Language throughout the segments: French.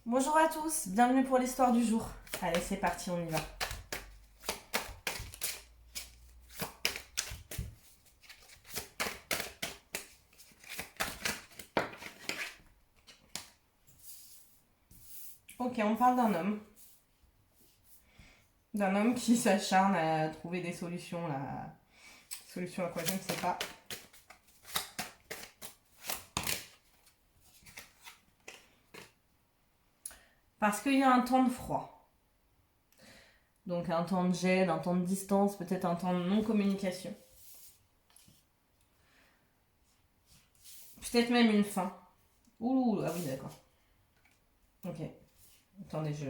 Bonjour à tous, bienvenue pour l'histoire du jour. Allez, c'est parti, on y va. Ok, on parle d'un homme. D'un homme qui s'acharne à trouver des solutions, là. Solutions à quoi, je ne sais pas. Parce qu'il y a un temps de froid. Donc un temps de gel, un temps de distance, peut-être un temps de non-communication. Peut-être même une fin. Ouh, ah oui, d'accord. Ok. Attendez, je...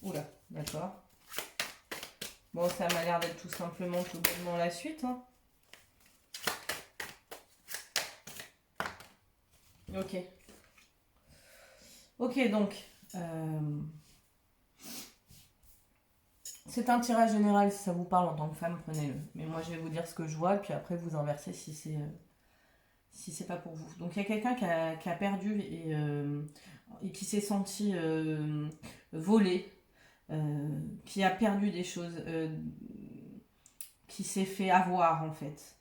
Oula, d'accord. Bon, ça m'a l'air d'être tout simplement tout bonnement la suite. Hein. Ok. Ok, donc... C'est un tirage général, si ça vous parle en tant que femme, prenez-le. Mais moi, je vais vous dire ce que je vois, puis après, vous inversez si c'est pas pour vous. Donc, il y a quelqu'un qui a perdu et qui s'est senti volé, qui a perdu des choses, qui s'est fait avoir, en fait.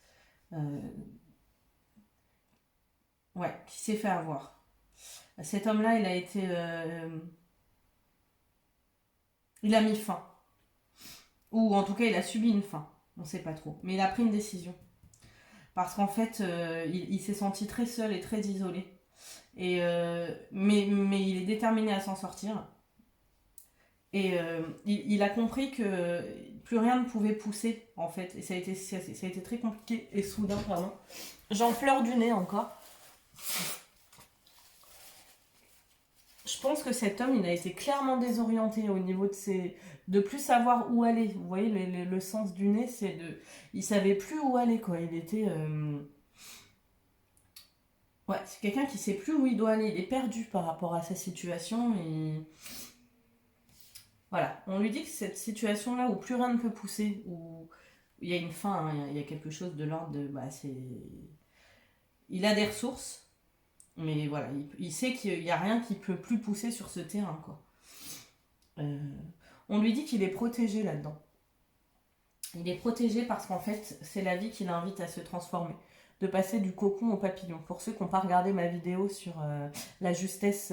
Euh, ouais, qui s'est fait avoir. Cet homme-là, il a été... il a mis fin. Ou en tout cas, il a subi une fin. On sait pas trop. Mais il a pris une décision. Parce qu'en fait, il s'est senti très seul et très isolé. Mais il est déterminé à s'en sortir. Et il a compris que plus rien ne pouvait pousser, en fait. Et ça a été très compliqué et soudain, pardon. J'en pleure du nez encore. Je pense que cet homme, il a été clairement désorienté au niveau de plus savoir où aller. Vous voyez, le sens du nez, c'est de... Il savait plus où aller, quoi. Il était... Ouais, c'est quelqu'un qui sait plus où il doit aller. Il est perdu par rapport à sa situation. Et voilà, on lui dit que cette situation-là où plus rien ne peut pousser, où il y a une fin, hein, il y a quelque chose de l'ordre de... Bah, c'est... Il a des ressources, mais voilà, il sait qu'il n'y a rien qui peut plus pousser sur ce terrain, quoi. Euh, on lui dit qu'il est protégé là-dedans. Il est protégé parce qu'en fait, c'est la vie qui l'invite à se transformer, de passer du cocon au papillon. Pour ceux qui n'ont pas regardé ma vidéo sur la justesse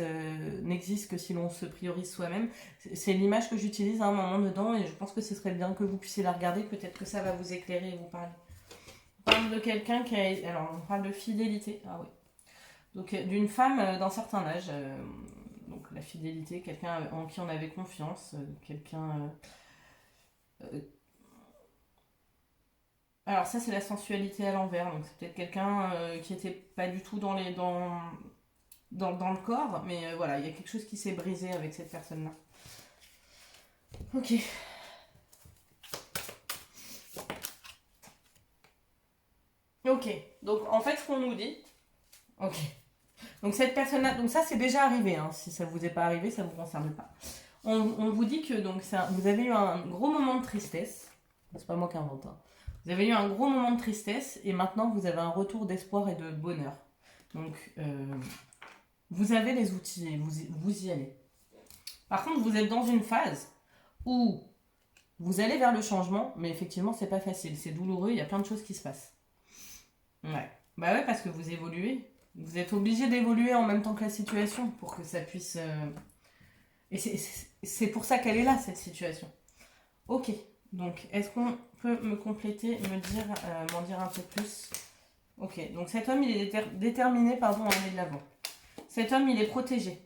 n'existe que si l'on se priorise soi-même, c'est l'image que j'utilise à un moment dedans et je pense que ce serait bien que vous puissiez la regarder. Peut-être que ça va vous éclairer et vous parler. On parle de quelqu'un qui a... Alors, on parle de fidélité. Ah oui. Donc, d'une femme d'un certain âge. Donc, la fidélité, quelqu'un en qui on avait confiance, quelqu'un... Alors ça c'est la sensualité à l'envers, donc c'est peut-être quelqu'un qui était pas du tout dans le corps, mais voilà, il y a quelque chose qui s'est brisé avec cette personne-là. Ok. Ok. Donc en fait ce qu'on nous dit. Ok. Donc cette personne-là, donc ça c'est déjà arrivé, hein. Si ça vous est pas arrivé, ça vous concerne pas. On vous dit que donc vous avez eu un gros moment de tristesse. C'est pas moi qui invente. Hein. Vous avez eu un gros moment de tristesse et maintenant vous avez un retour d'espoir et de bonheur. Donc vous avez les outils et vous y allez. Par contre, vous êtes dans une phase où vous allez vers le changement, mais effectivement, c'est pas facile. C'est douloureux, il y a plein de choses qui se passent. Ouais. Bah ouais, parce que vous évoluez. Vous êtes obligé d'évoluer en même temps que la situation pour que ça puisse. Et c'est pour ça qu'elle est là, cette situation. Ok. Donc, est-ce qu'on peut me compléter, m'en dire un peu plus? Ok. Donc, cet homme, il est déterminé, pardon, à aller de l'avant. Cet homme, il est protégé,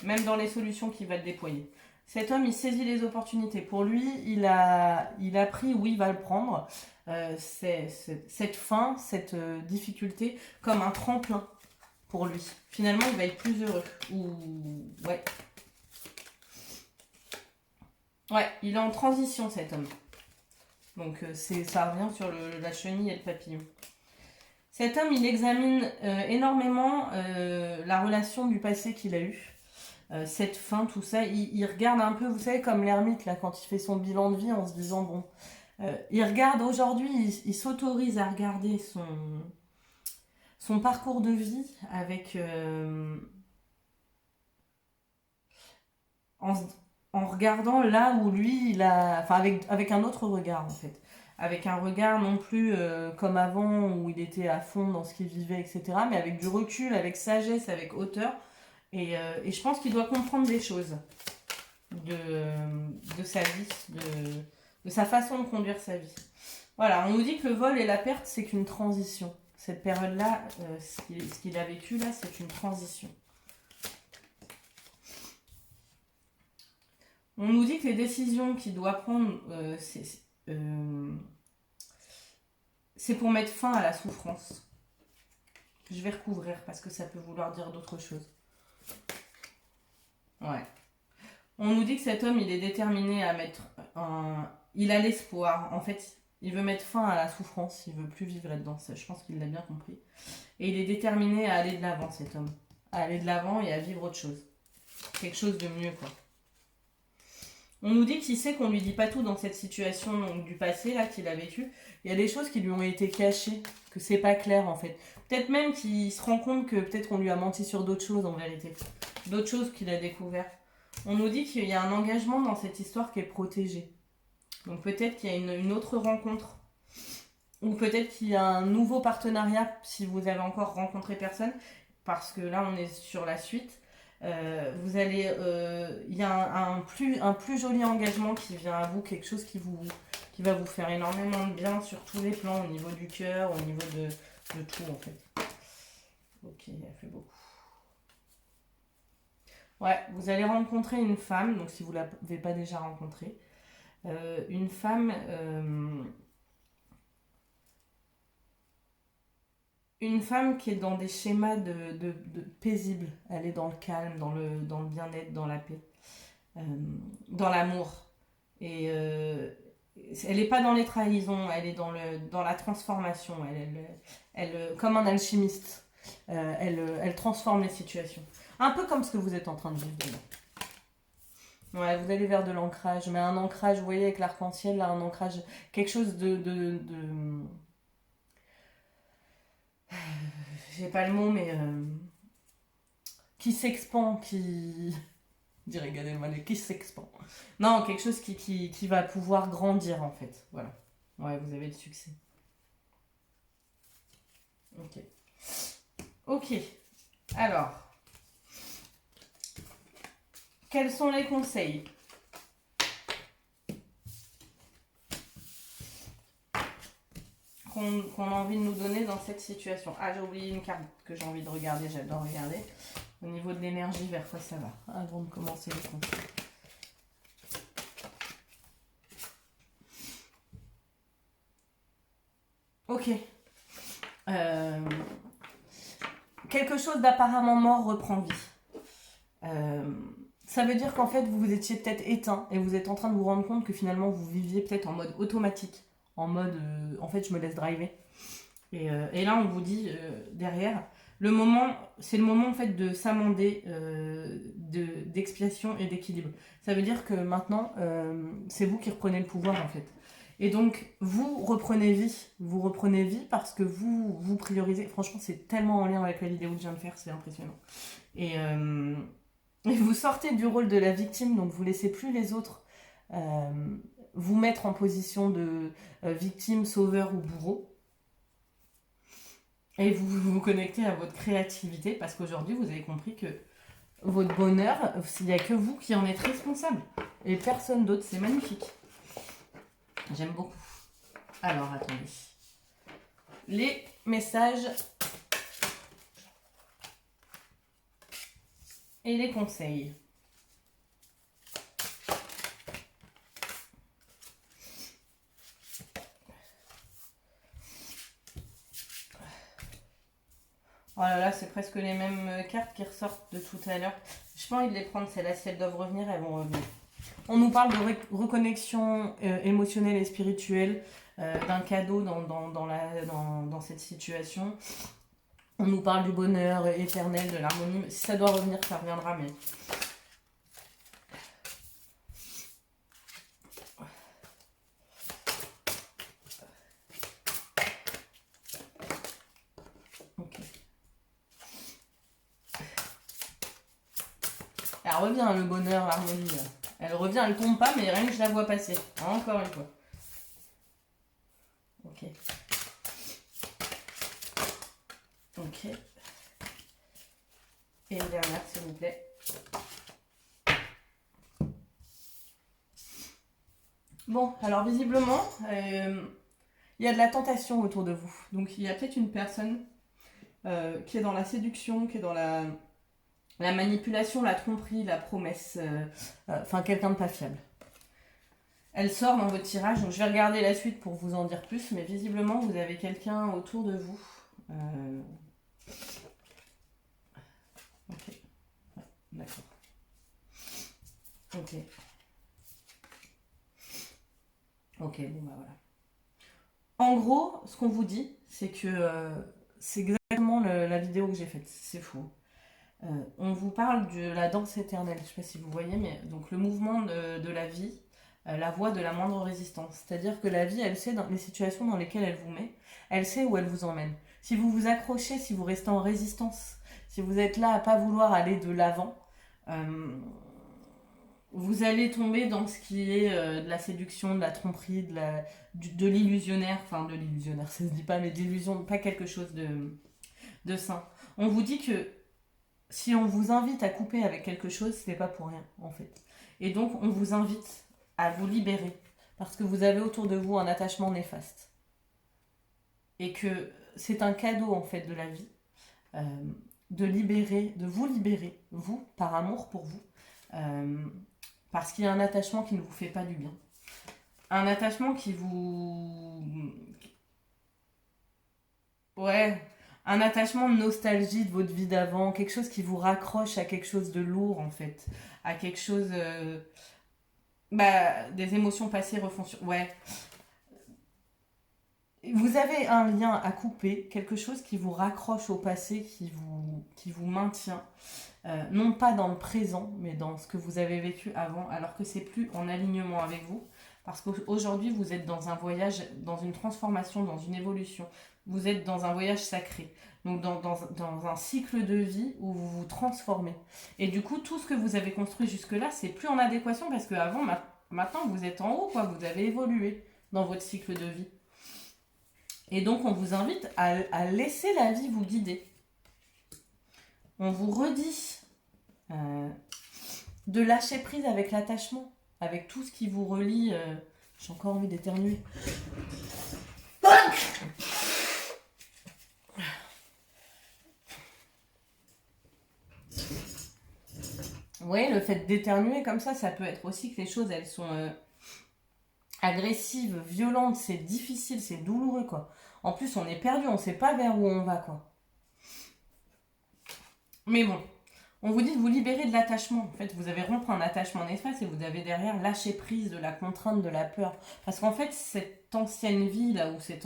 même dans les solutions qu'il va déployer. Cet homme, il saisit les opportunités. Pour lui, il a pris où il va le prendre, cette fin, cette difficulté, comme un tremplin pour lui. Finalement, il va être plus heureux. Ouais. Ouais, il est en transition, cet homme. Donc, ça revient sur la chenille et le papillon. Cet homme, il examine énormément la relation du passé qu'il a eue. Cette fin, tout ça, il regarde un peu, vous savez, comme l'ermite, là, quand il fait son bilan de vie en se disant, bon, il regarde aujourd'hui, il s'autorise à regarder son parcours de vie avec en, en regardant là où lui, il a... Enfin, avec un autre regard, en fait. Avec un regard non plus comme avant, où il était à fond dans ce qu'il vivait, etc. Mais avec du recul, avec sagesse, avec hauteur. Et je pense qu'il doit comprendre des choses de sa vie, de sa façon de conduire sa vie. Voilà, on nous dit que le vol et la perte, c'est qu'une transition. Cette période-là, ce qu'il a vécu là, c'est une transition. On nous dit que les décisions qu'il doit prendre, c'est pour mettre fin à la souffrance. Je vais recouvrir parce que ça peut vouloir dire d'autres choses. Ouais. On nous dit que cet homme, il est déterminé à mettre un... Il a l'espoir. En fait, il veut mettre fin à la souffrance. Il veut plus vivre là-dedans. Je pense qu'il l'a bien compris. Et il est déterminé à aller de l'avant, cet homme. À aller de l'avant et à vivre autre chose. Quelque chose de mieux, quoi. On nous dit qu'il sait qu'on lui dit pas tout dans cette situation donc, du passé, là, qu'il a vécu. Il y a des choses qui lui ont été cachées, que c'est pas clair, en fait. Peut-être même qu'il se rend compte que peut-être qu'on lui a menti sur d'autres choses, en vérité. D'autres choses qu'il a découvertes. On nous dit qu'il y a un engagement dans cette histoire qui est protégé. Donc peut-être qu'il y a une autre rencontre. Ou peut-être qu'il y a un nouveau partenariat si vous avez encore rencontré personne. Parce que là, on est sur la suite. Vous allez, il y a un plus joli engagement qui vient à vous, quelque chose qui va vous faire énormément de bien sur tous les plans, au niveau du cœur, au niveau de tout en fait. Ok, il a fait beaucoup. Ouais, vous allez rencontrer une femme, donc si vous ne l'avez pas déjà rencontrée, une femme qui est dans des schémas de paisible. Elle est dans le calme, dans le bien-être, dans la paix, dans l'amour. Et elle n'est pas dans les trahisons, elle est dans la transformation. Comme un alchimiste, elle transforme les situations. Un peu comme ce que vous êtes en train de vivre. Ouais, vous allez vers de l'ancrage, mais un ancrage, vous voyez, avec l'arc-en-ciel, là, un ancrage, quelque chose j'ai pas le mot, mais qui s'expand, qui... Je dirais Gad Elmaleh, qui s'expand. Non, quelque chose qui va pouvoir grandir, en fait. Voilà. Ouais, vous avez le succès. Ok. Ok. Alors, quels sont les conseils qu'on a envie de nous donner dans cette situation? Ah, j'ai oublié une carte que j'ai envie de regarder, j'adore regarder. Au niveau de l'énergie, vers quoi ça va avant de commencer les conseils. Ok. Quelque chose d'apparemment mort reprend vie. Ça veut dire qu'en fait, vous vous étiez peut-être éteint et vous êtes en train de vous rendre compte que finalement, vous viviez peut-être en mode automatique. En mode, en fait, je me laisse driver. Et là, on vous dit derrière, c'est le moment en fait de s'amender d'expiation et d'équilibre. Ça veut dire que maintenant, c'est vous qui reprenez le pouvoir en fait. Et donc, vous reprenez vie parce que vous priorisez. Franchement, c'est tellement en lien avec la vidéo que je viens de faire, c'est impressionnant. Et vous sortez du rôle de la victime, donc vous laissez plus les autres vous mettre en position de victime, sauveur ou bourreau. Et vous vous connectez à votre créativité parce qu'aujourd'hui, vous avez compris que votre bonheur, il n'y a que vous qui en êtes responsable. Et personne d'autre, c'est magnifique. J'aime beaucoup. Alors, attendez. Les messages et les conseils. Oh là là, c'est presque les mêmes cartes qui ressortent de tout à l'heure. Je pas envie de les prendre, celles-là, si elles doivent revenir, elles vont revenir. On nous parle de reconnexion émotionnelle et spirituelle, d'un cadeau dans cette situation. On nous parle du bonheur éternel, de l'harmonie. Si ça doit revenir, ça reviendra, mais... Ok. Elle revient, le bonheur, l'harmonie. Elle revient, elle tombe pas, mais rien que je la vois passer. Encore une fois. Ok. Ok. Et une dernière, s'il vous plaît. Bon, alors visiblement, il y a de la tentation autour de vous. Donc il y a peut-être une personne qui est dans la séduction, qui est dans la manipulation, la tromperie, la promesse. Enfin, quelqu'un de pas fiable. Elle sort dans votre tirage, donc je vais regarder la suite pour vous en dire plus, mais visiblement vous avez quelqu'un autour de vous. Ok, ouais, d'accord. Ok. Ok, bon bah voilà. En gros, ce qu'on vous dit, c'est que c'est exactement la vidéo que j'ai faite. C'est fou. On vous parle de la danse éternelle. Je ne sais pas si vous voyez, mais donc le mouvement de la vie, la voie de la moindre résistance. C'est-à-dire que la vie, elle sait dans les situations dans lesquelles elle vous met, elle sait où elle vous emmène. Si vous vous accrochez, si vous restez en résistance, si vous êtes là à pas vouloir aller de l'avant, euh, vous allez tomber dans ce qui est de la séduction, de la tromperie, de l'illusionnaire, enfin de l'illusionnaire, ça se dit pas, mais d'illusion, pas quelque chose de sain. On vous dit que si on vous invite à couper avec quelque chose, ce n'est pas pour rien, en fait. Et donc, on vous invite à vous libérer, parce que vous avez autour de vous un attachement néfaste. Et que c'est un cadeau, en fait, de la vie, euh, de vous libérer, vous, par amour pour vous, euh, parce qu'il y a un attachement qui ne vous fait pas du bien. Un attachement qui vous... Ouais, un attachement de nostalgie de votre vie d'avant, quelque chose qui vous raccroche à quelque chose de lourd, en fait. À quelque chose... Bah, des émotions passées refont sur... Ouais. Vous avez un lien à couper, quelque chose qui vous raccroche au passé, qui vous maintient. Non pas dans le présent, mais dans ce que vous avez vécu avant, alors que c'est plus en alignement avec vous. Parce qu'aujourd'hui, vous êtes dans un voyage, dans une transformation, dans une évolution. Vous êtes dans un voyage sacré. Donc dans un cycle de vie où vous vous transformez. Et du coup, tout ce que vous avez construit jusque-là, c'est plus en adéquation parce qu'avant, maintenant, vous êtes en haut, quoi. Vous avez évolué dans votre cycle de vie. Et donc, on vous invite à laisser la vie vous guider. On vous redit de lâcher prise avec l'attachement, avec tout ce qui vous relie. J'ai encore envie d'éternuer. Oui, le fait d'éternuer comme ça peut être aussi que les choses, elles sont agressives, violentes, c'est difficile, c'est douloureux, quoi. En plus, on est perdu, on sait pas vers où on va, quoi. Mais bon, on vous dit de vous libérer de l'attachement. En fait, vous avez rompre un attachement néfaste et vous avez derrière lâché prise de la contrainte, de la peur. Parce qu'en fait, cette ancienne vie là, ou cet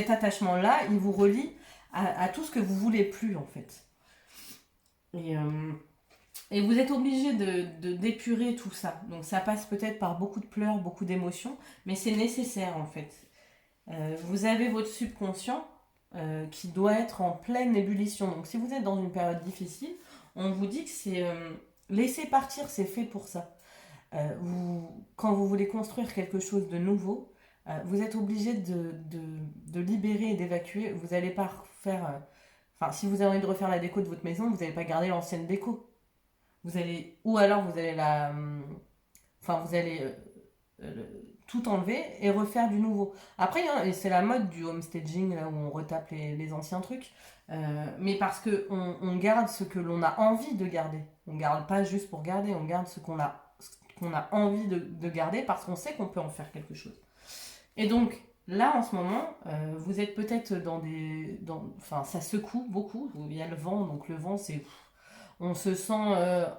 attachement-là, il vous relie à tout ce que vous voulez plus en fait. Et vous êtes obligé d'épurer tout ça. Donc ça passe peut-être par beaucoup de pleurs, beaucoup d'émotions, mais c'est nécessaire en fait. Vous avez votre subconscient qui doit être en pleine ébullition. Donc si vous êtes dans une période difficile, on vous dit que c'est laisser partir, c'est fait pour ça. Quand vous voulez construire quelque chose de nouveau, vous êtes obligé de libérer et d'évacuer. Vous n'allez pas refaire... Enfin, si vous avez envie de refaire la déco de votre maison, vous n'allez pas garder l'ancienne déco. Vous allez... Ou alors vous allez la... Enfin, vous allez tout enlever et refaire du nouveau. Après, c'est la mode du homestaging, là où on retape les anciens trucs. Mais parce que on garde ce que l'on a envie de garder. On garde pas juste pour garder, on garde ce qu'on a envie de garder parce qu'on sait qu'on peut en faire quelque chose. Et donc, là, en ce moment, vous êtes peut-être enfin, ça secoue beaucoup. Il y a le vent, donc le vent, c'est... On se sent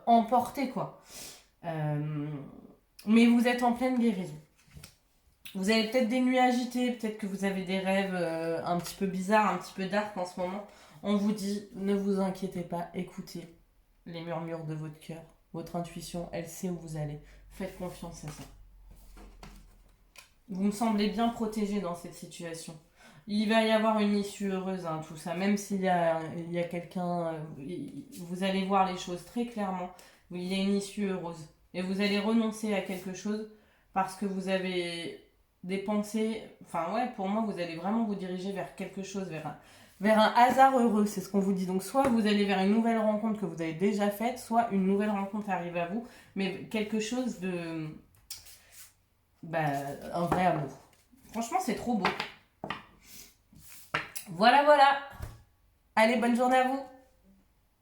emporté, quoi. Mais vous êtes en pleine guérison. Vous avez peut-être des nuits agitées, peut-être que vous avez des rêves un petit peu bizarres, un petit peu dark en ce moment. On vous dit, ne vous inquiétez pas, écoutez les murmures de votre cœur. Votre intuition, elle sait où vous allez. Faites confiance à ça. Vous me semblez bien protégé dans cette situation. Il va y avoir une issue heureuse, hein, tout ça. Même il y a quelqu'un, vous allez voir les choses très clairement. Il y a une issue heureuse. Et vous allez renoncer à quelque chose parce que vous avez des pensées. Enfin, ouais, pour moi, vous allez vraiment vous diriger vers quelque chose, vers un hasard heureux. C'est ce qu'on vous dit. Donc, soit vous allez vers une nouvelle rencontre que vous avez déjà faite, soit une nouvelle rencontre arrive à vous. Mais quelque chose de. Bah, un vrai amour. Franchement, c'est trop beau. Voilà, voilà. Allez, bonne journée à vous.